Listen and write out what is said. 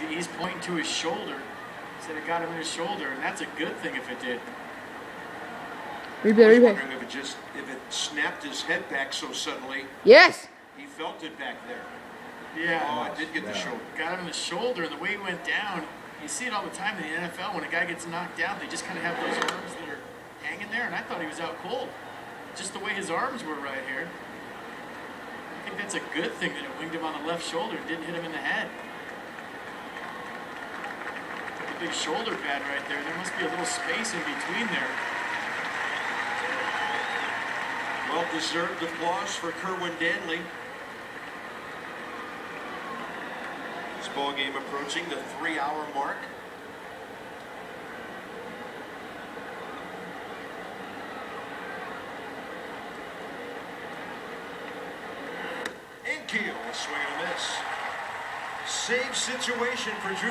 He's pointing to his shoulder. He said it got him in his shoulder, and that's a good thing if it did. Replay, I was replay. wondering if it snapped his head back so suddenly. Yes. He felt it back there. Yeah. Oh, it did get the shoulder. Got him in the shoulder, and the way he went down, you see it all the time in the NFL. When a guy gets knocked down, they just kind of have those arms that are hanging there, and I thought he was out cold. Just the way his arms were right here. I think that's a good thing that it winged him on the left shoulder and didn't hit him in the head. The big shoulder pad right there. There must be a little space in between there. Well-deserved applause for Kerwin Danley. This ball game approaching the 3-hour mark. Inkiel, swing and a miss. Save situation for Drew.